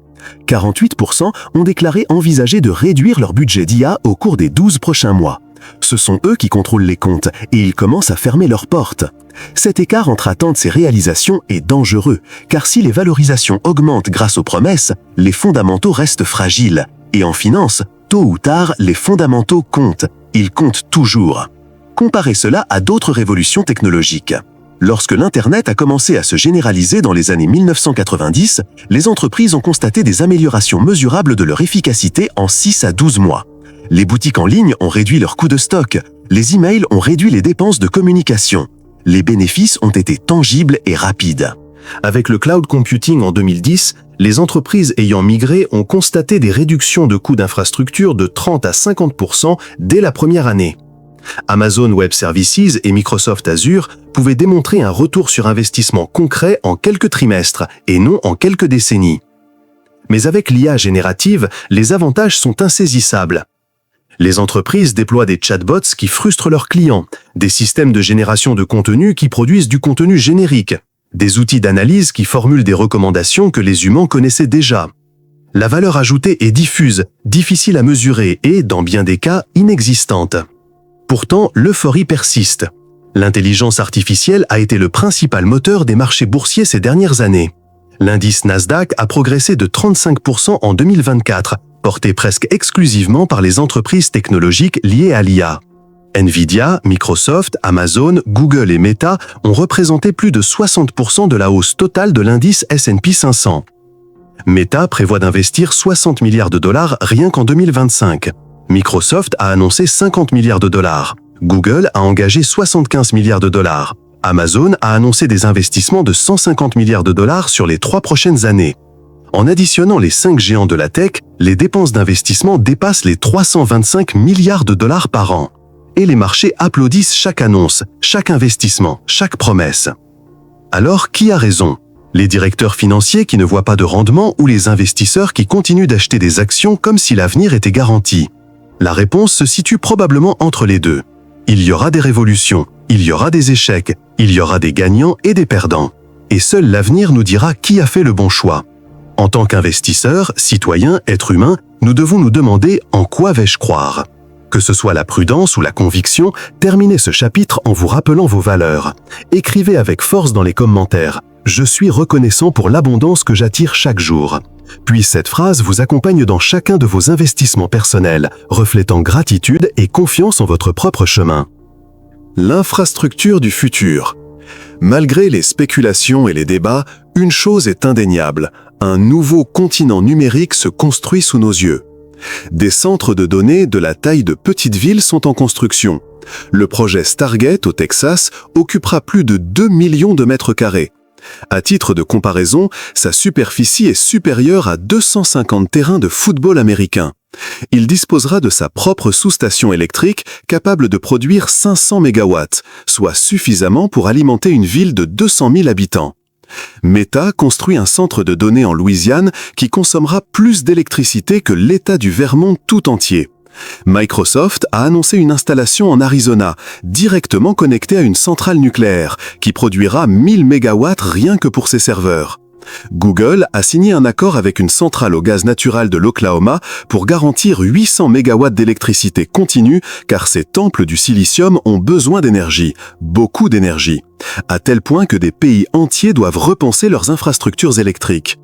Speaker 2: 48% ont déclaré envisager de réduire leur budget d'IA au cours des 12 prochains mois. Ce sont eux qui contrôlent les comptes et ils commencent à fermer leurs portes. Cet écart entre attentes et réalisations est dangereux, car si les valorisations augmentent grâce aux promesses, les fondamentaux restent fragiles. Et en finance, tôt ou tard, les fondamentaux comptent. Ils comptent toujours. Comparez cela à d'autres révolutions technologiques. Lorsque l'Internet a commencé à se généraliser dans les années 1990, les entreprises ont constaté des améliorations mesurables de leur efficacité en 6 à 12 mois. Les boutiques en ligne ont réduit leurs coûts de stock, les emails ont réduit les dépenses de communication. Les bénéfices ont été tangibles et rapides.
Speaker 3: Avec le cloud computing en 2010, les entreprises ayant migré ont constaté des réductions de coûts d'infrastructure de 30 à 50% dès la première année. Amazon Web Services et Microsoft Azure pouvaient démontrer un retour sur investissement concret en quelques trimestres et non en quelques décennies. Mais avec l'IA générative, les avantages sont insaisissables. Les entreprises déploient des chatbots qui frustrent leurs clients, des systèmes de génération de contenu qui produisent du contenu générique, des outils d'analyse qui formulent des recommandations que les humains connaissaient déjà. La valeur ajoutée est diffuse, difficile à mesurer et, dans bien des cas, inexistante. Pourtant, l'euphorie persiste. L'intelligence artificielle a été le principal moteur des marchés boursiers ces dernières années. L'indice Nasdaq a progressé de 35% en 2024, porté presque exclusivement par les entreprises technologiques liées à l'IA. Nvidia, Microsoft, Amazon, Google et Meta ont représenté plus de 60% de la hausse totale de l'indice S&P 500. Meta prévoit d'investir 60 milliards de dollars rien qu'en 2025. Microsoft a annoncé 50 milliards de dollars. Google a engagé 75 milliards de dollars. Amazon a annoncé des investissements de 150 milliards de dollars sur les 3 prochaines années. En additionnant les 5 géants de la tech, les dépenses d'investissement dépassent les 325 milliards de dollars par an. Et les marchés applaudissent chaque annonce, chaque investissement, chaque promesse. Alors, qui a raison ? Les directeurs financiers qui ne voient pas de rendement ou les investisseurs qui continuent d'acheter des actions comme si l'avenir était garanti ? La réponse se situe probablement entre les deux. Il y aura des révolutions, il y aura des échecs, il y aura des gagnants et des perdants. Et seul l'avenir nous dira qui a fait le bon choix. En tant qu'investisseurs, citoyens, êtres humains, nous devons nous demander en quoi vais-je croire ? Que ce soit la prudence ou la conviction, terminez ce chapitre en vous rappelant vos valeurs. Écrivez avec force dans les commentaires « Je suis reconnaissant pour l'abondance que j'attire chaque jour ». Puis cette phrase vous accompagne dans chacun de vos investissements personnels, reflétant gratitude et confiance en votre propre chemin. L'infrastructure du futur. Malgré les spéculations et les débats, une chose est indéniable, un nouveau continent numérique se construit sous nos yeux. Des centres de données de la taille de petites villes sont en construction. Le projet Stargate au Texas occupera plus de 2 millions de mètres carrés. À titre de comparaison, sa superficie est supérieure à 250 terrains de football américain. Il disposera de sa propre sous-station électrique capable de produire 500 MW, soit suffisamment pour alimenter une ville de 200 000 habitants.
Speaker 2: Meta construit un centre de données en Louisiane qui consommera plus d'électricité que l'État du Vermont tout entier. Microsoft a annoncé une installation en Arizona, directement connectée à une centrale nucléaire, qui produira 1000 MW rien que pour ses serveurs. Google a signé un accord avec une centrale au gaz naturel de l'Oklahoma pour garantir 800 MW d'électricité continue car ces temples du silicium ont besoin d'énergie, beaucoup d'énergie, à tel point que des pays entiers doivent repenser leurs infrastructures électriques.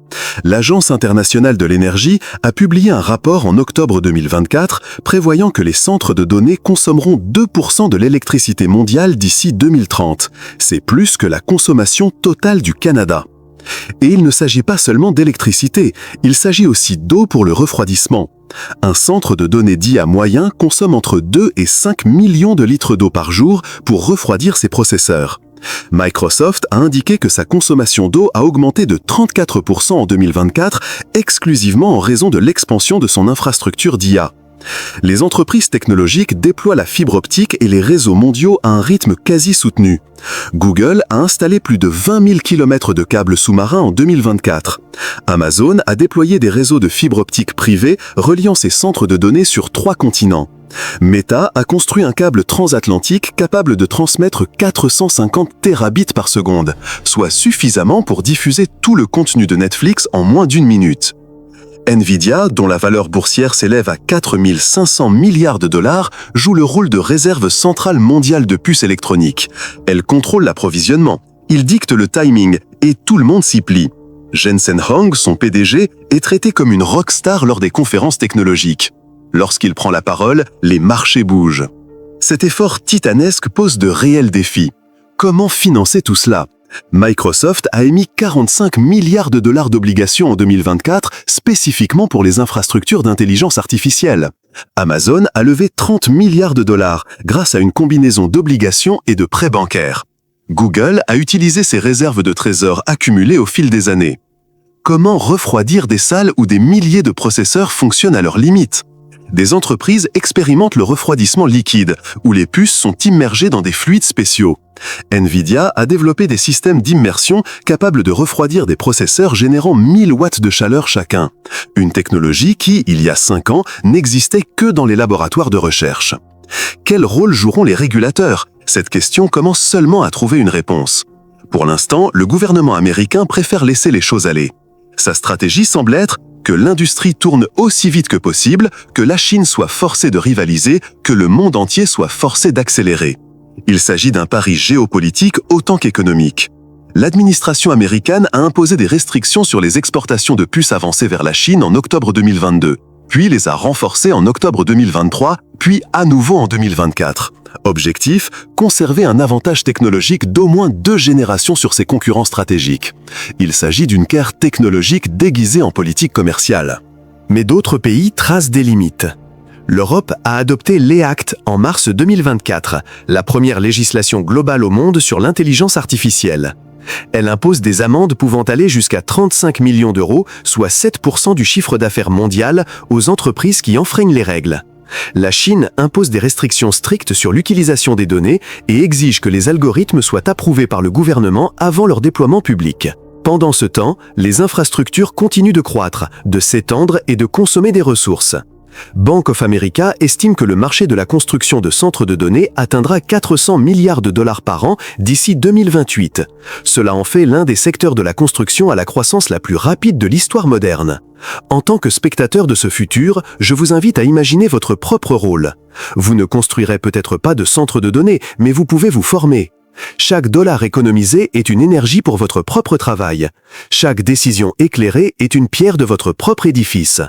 Speaker 2: L'Agence internationale de l'énergie a publié un rapport en octobre 2024 prévoyant que les centres de données consommeront 2% de l'électricité mondiale d'ici 2030. C'est plus que la consommation totale du Canada. Et il ne s'agit pas seulement d'électricité, il s'agit aussi d'eau pour le refroidissement. Un centre de données dit à moyen consomme entre 2 et 5 millions de litres d'eau par jour pour refroidir ses processeurs. Microsoft a indiqué que sa consommation d'eau a augmenté de 34% en 2024, exclusivement en raison de l'expansion de son infrastructure d'IA. Les entreprises technologiques déploient la fibre optique et les réseaux mondiaux à un rythme quasi soutenu. Google a installé plus de 20 000 km de câbles sous-marins en 2024. Amazon a déployé des réseaux de fibre optique privés reliant ses centres de données sur 3 continents. Meta a construit un câble transatlantique capable de transmettre 450 terabits par seconde, soit suffisamment pour diffuser tout le contenu de Netflix en moins d'1 minute. Nvidia, dont la valeur boursière s'élève à 4 500 milliards de dollars, joue le rôle de réserve centrale mondiale de puces électroniques. Elle contrôle l'approvisionnement, il dicte le timing et tout le monde s'y plie. Jensen Huang, son PDG, est traité comme une rockstar lors des conférences technologiques. Lorsqu'il prend la parole, les marchés bougent. Cet effort titanesque pose de réels défis. Comment financer tout cela ? Microsoft a émis 45 milliards de dollars d'obligations en 2024 spécifiquement pour les infrastructures d'intelligence artificielle. Amazon a levé 30 milliards de dollars grâce à une combinaison d'obligations et de prêts bancaires. Google a utilisé ses réserves de trésor accumulées au fil des années. Comment refroidir des salles où des milliers de processeurs fonctionnent à leur limite ? Des entreprises expérimentent le refroidissement liquide, où les puces sont immergées dans des fluides spéciaux. Nvidia a développé des systèmes d'immersion capables de refroidir des processeurs générant 1000 watts de chaleur chacun. Une technologie qui, il y a 5 ans, n'existait que dans les laboratoires de recherche. Quel rôle joueront les régulateurs ? Cette question commence seulement à trouver une réponse. Pour l'instant, le gouvernement américain préfère laisser les choses aller. Sa stratégie semble être que l'industrie tourne aussi vite que possible, que la Chine soit forcée de rivaliser, que le monde entier soit forcé d'accélérer. Il s'agit d'un pari géopolitique autant qu'économique. L'administration américaine a imposé des restrictions sur les exportations de puces avancées vers la Chine en octobre 2022, puis les a renforcées en octobre 2023, puis à nouveau en 2024. Objectif, conserver un avantage technologique d'au moins 2 générations sur ses concurrents stratégiques. Il s'agit d'une guerre technologique déguisée en politique commerciale.
Speaker 4: Mais d'autres pays tracent des limites. L'Europe a adopté l'EACT en mars 2024, la première législation globale au monde sur l'intelligence artificielle. Elle impose des amendes pouvant aller jusqu'à 35 millions d'euros, soit 7% du chiffre d'affaires mondial, aux entreprises qui enfreignent les règles. La Chine impose des restrictions strictes sur l'utilisation des données et exige que les algorithmes soient approuvés par le gouvernement avant leur déploiement public. Pendant ce temps, les infrastructures continuent de croître, de s'étendre et de consommer des ressources. Bank of America estime que le marché de la construction de centres de données atteindra 400 milliards de dollars par an d'ici 2028. Cela en fait l'un des secteurs de la construction à la croissance la plus rapide de l'histoire moderne. En tant que spectateur de ce futur, je vous invite à imaginer votre propre rôle. Vous ne construirez peut-être pas de centre de données, mais vous pouvez vous former. Chaque dollar économisé est une énergie pour votre propre travail. Chaque décision éclairée est une pierre de votre propre édifice.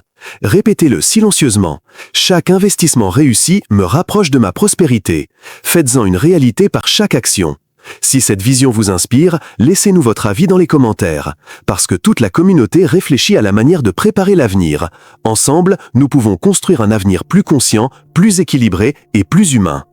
Speaker 4: Répétez-le silencieusement. Chaque investissement réussi me rapproche de ma prospérité. Faites-en une réalité par chaque action. Si cette vision vous inspire, laissez-nous votre avis dans les commentaires, parce que toute la communauté réfléchit à la manière de préparer l'avenir. Ensemble, nous pouvons construire un avenir plus conscient, plus équilibré et plus humain.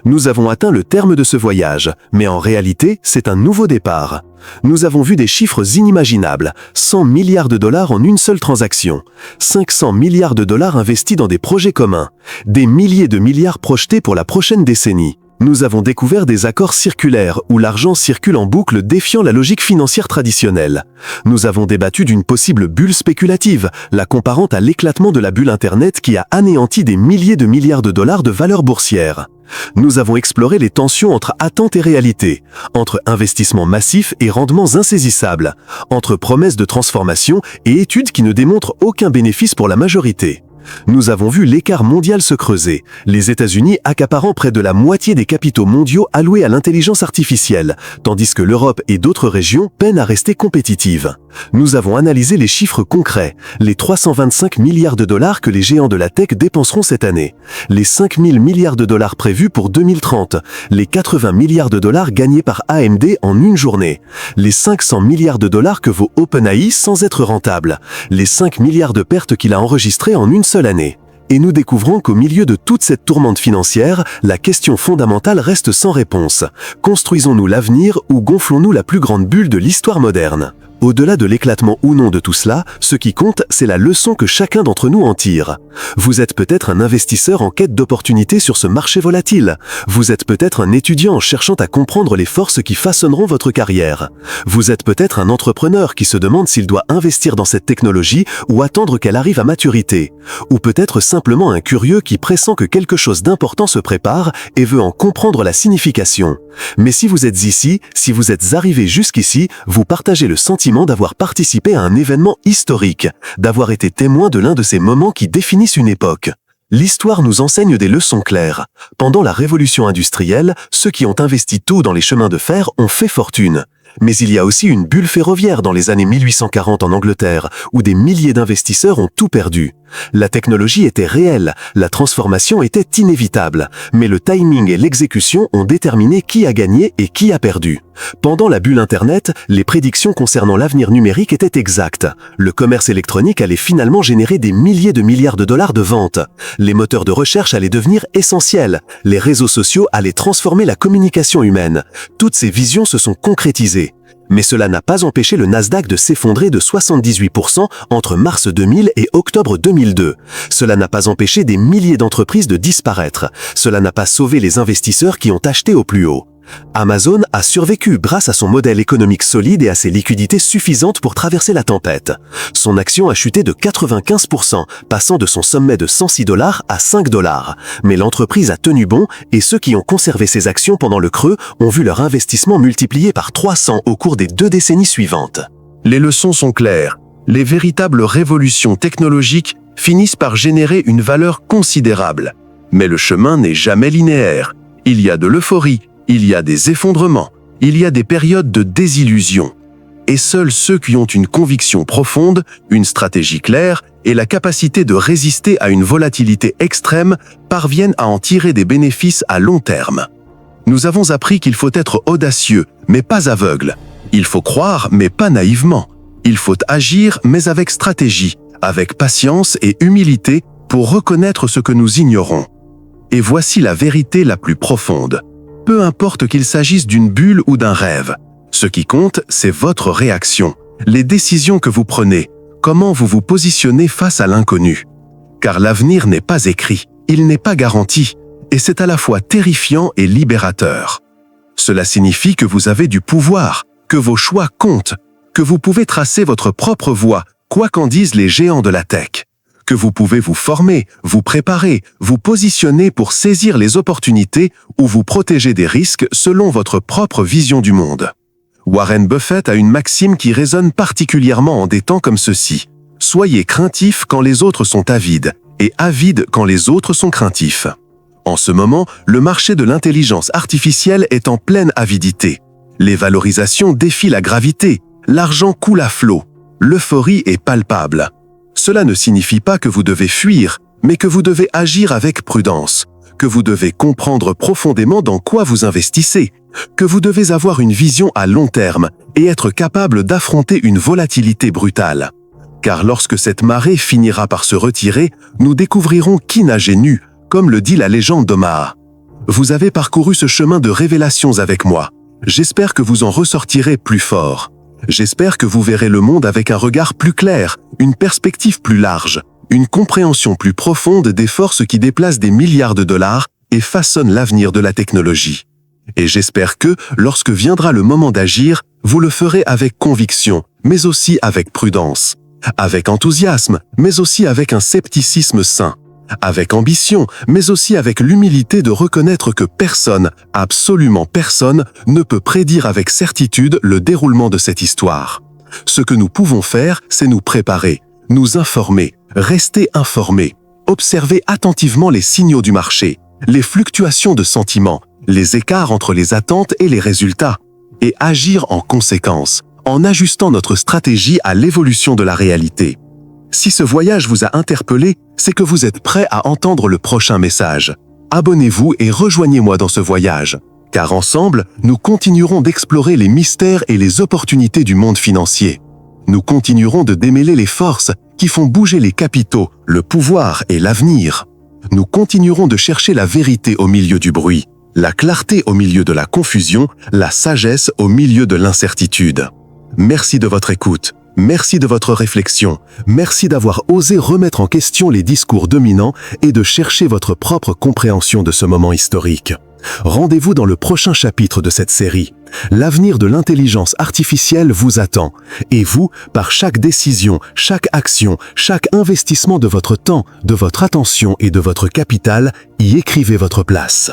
Speaker 4: Nous avons atteint le terme de ce voyage, mais en réalité, c'est un nouveau départ. Nous avons vu des chiffres inimaginables, 100 milliards de dollars en une seule transaction, 500 milliards de dollars investis dans des projets communs, des milliers de milliards projetés pour la prochaine décennie.
Speaker 2: Nous avons découvert des accords circulaires où l'argent circule en boucle défiant la logique financière traditionnelle. Nous avons débattu d'une possible bulle spéculative, la comparant à l'éclatement de la bulle Internet qui a anéanti des milliers de milliards de dollars de valeur boursière. Nous avons exploré les tensions entre attente et réalité, entre investissements massifs et rendements insaisissables, entre promesses de transformation et études qui ne démontrent aucun bénéfice pour la majorité. Nous avons vu l'écart mondial se creuser, les États-Unis accaparant près de la moitié des capitaux mondiaux alloués à l'intelligence artificielle, tandis que l'Europe et d'autres régions peinent à rester compétitives. Nous avons analysé les chiffres concrets, les 325 milliards de dollars que les géants de la tech dépenseront cette année, les 5 000 milliards de dollars prévus pour 2030, les 80 milliards de dollars gagnés par AMD en une journée, les 500 milliards de dollars que vaut OpenAI sans être rentable, les 5 milliards de pertes qu'il a enregistrées en une seule année. Et nous découvrons qu'au milieu de toute cette tourmente financière, la question fondamentale reste sans réponse. Construisons-nous l'avenir ou gonflons-nous la plus grande bulle de l'histoire moderne ? Au-delà de l'éclatement ou non de tout cela, ce qui compte, c'est la leçon que chacun d'entre nous en tire. Vous êtes peut-être un investisseur en quête d'opportunités sur ce marché volatile. Vous êtes peut-être un étudiant en cherchant à comprendre les forces qui façonneront votre carrière. Vous êtes peut-être un entrepreneur qui se demande s'il doit investir dans cette technologie ou attendre qu'elle arrive à maturité. Ou peut-être simplement un curieux qui pressent que quelque chose d'important se prépare et veut en comprendre la signification. Mais si vous êtes ici, si vous êtes arrivé jusqu'ici, vous partagez le sentiment d'avoir participé à un événement historique, d'avoir été témoin de l'un de ces moments qui définissent une époque. L'histoire nous enseigne des leçons claires. Pendant la révolution industrielle, ceux qui ont investi tout dans les chemins de fer ont fait fortune. Mais il y a aussi une bulle ferroviaire dans les années 1840 en Angleterre, où des milliers d'investisseurs ont tout perdu. La technologie était réelle, la transformation était inévitable, mais le timing et l'exécution ont déterminé qui a gagné et qui a perdu. Pendant la bulle Internet, les prédictions concernant l'avenir numérique étaient exactes. Le commerce électronique allait finalement générer des milliers de milliards de dollars de ventes. Les moteurs de recherche allaient devenir essentiels. Les réseaux sociaux allaient transformer la communication humaine. Toutes ces visions se sont concrétisées. Mais cela n'a pas empêché le Nasdaq de s'effondrer de 78% entre mars 2000 et octobre 2002. Cela n'a pas empêché des milliers d'entreprises de disparaître. Cela n'a pas sauvé les investisseurs qui ont acheté au plus haut. Amazon a survécu grâce à son modèle économique solide et à ses liquidités suffisantes pour traverser la tempête. Son action a chuté de 95%, passant de son sommet de 106 $ à 5 $. Mais l'entreprise a tenu bon et ceux qui ont conservé ses actions pendant le creux ont vu leur investissement multiplié par 300 au cours des 2 décennies suivantes.
Speaker 1: Les leçons sont claires. Les véritables révolutions technologiques finissent par générer une valeur considérable. Mais le chemin n'est jamais linéaire. Il y a de l'euphorie, il y a des effondrements, il y a des périodes de désillusion. Et seuls ceux qui ont une conviction profonde, une stratégie claire et la capacité de résister à une volatilité extrême parviennent à en tirer des bénéfices à long terme. Nous avons appris qu'il faut être audacieux, mais pas aveugle. Il faut croire, mais pas naïvement. Il faut agir, mais avec stratégie, avec patience et humilité pour reconnaître ce que nous ignorons. Et voici la vérité la plus profonde. Peu importe qu'il s'agisse d'une bulle ou d'un rêve. Ce qui compte, c'est votre réaction, les décisions que vous prenez, comment vous vous positionnez face à l'inconnu. Car l'avenir n'est pas écrit, il n'est pas garanti, et c'est à la fois terrifiant et libérateur. Cela signifie que vous avez du pouvoir, que vos choix comptent, que vous pouvez tracer votre propre voie, quoi qu'en disent les géants de la tech. Que vous pouvez vous former, vous préparer, vous positionner pour saisir les opportunités ou vous protéger des risques selon votre propre vision du monde. Warren Buffett a une maxime qui résonne particulièrement en des temps comme ceux-ci. Soyez craintifs quand les autres sont avides, et avides quand les autres sont craintifs. En ce moment, le marché de l'intelligence artificielle est en pleine avidité. Les valorisations défient la gravité, l'argent coule à flot, l'euphorie est palpable. Cela ne signifie pas que vous devez fuir, mais que vous devez agir avec prudence, que vous devez comprendre profondément dans quoi vous investissez, que vous devez avoir une vision à long terme et être capable d'affronter une volatilité brutale. Car lorsque cette marée finira par se retirer, nous découvrirons qui nageait nu, comme le dit la légende d'Omaha. Vous avez parcouru ce chemin de révélations avec moi. J'espère que vous en ressortirez plus fort. J'espère que vous verrez le monde avec un regard plus clair, une perspective plus large, une compréhension plus profonde des forces qui déplacent des milliards de dollars et façonnent l'avenir de la technologie. Et j'espère que, lorsque viendra le moment d'agir, vous le ferez avec conviction, mais aussi avec prudence, avec enthousiasme, mais aussi avec un scepticisme sain, avec ambition, mais aussi avec l'humilité de reconnaître que personne, absolument personne, ne peut prédire avec certitude le déroulement de cette histoire. Ce que nous pouvons faire, c'est nous préparer, nous informer, rester informés, observer attentivement les signaux du marché, les fluctuations de sentiments, les écarts entre les attentes et les résultats, et agir en conséquence, en ajustant notre stratégie à l'évolution de la réalité. Si ce voyage vous a interpellé, c'est que vous êtes prêt à entendre le prochain message. Abonnez-vous et rejoignez-moi dans ce voyage, car ensemble, nous continuerons d'explorer les mystères et les opportunités du monde financier. Nous continuerons de démêler les forces qui font bouger les capitaux, le pouvoir et l'avenir. Nous continuerons de chercher la vérité au milieu du bruit, la clarté au milieu de la confusion, la sagesse au milieu de l'incertitude. Merci de votre écoute. Merci de votre réflexion. Merci d'avoir osé remettre en question les discours dominants et de chercher votre propre compréhension de ce moment historique. Rendez-vous dans le prochain chapitre de cette série. L'avenir de l'intelligence artificielle vous attend. Et vous, par chaque décision, chaque action, chaque investissement de votre temps, de votre attention et de votre capital, y écrivez votre place.